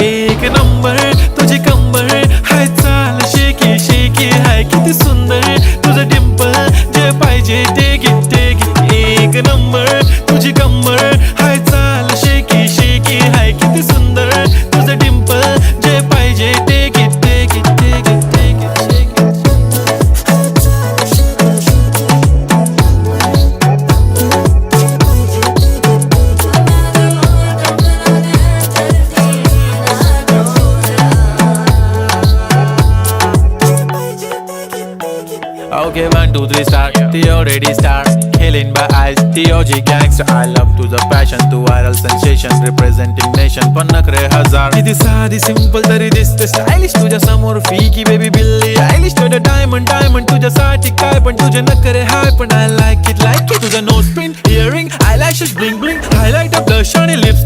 एक नंबर तुझी कंबर हाय चाल शेकी शेकी हाय किती सुंदर तुझं डिंपल जे पाहिजे ते घे एक नंबर तुझी कंबर हाय चाल शेकी शेकी हाय किती सुंदर तुझं डिंपल जे पाहिजे ते घे Okay, 1, 2, 3 start. The already start. Killing by eyes. The OG gangster. I love to the passion, to viral sensation, representing nation. पण नखरे हजार. किती साधी simple तरी दिसते stylish. तुझ्या समोर फीकी baby बिल्ली आयलिश. तुझं diamond तुझ्यासाठी काय पण तुझे नखरे हाय पण I like it. तुझं nose pin, earring, eyelashes bling bling, highlight of blush आणि lips.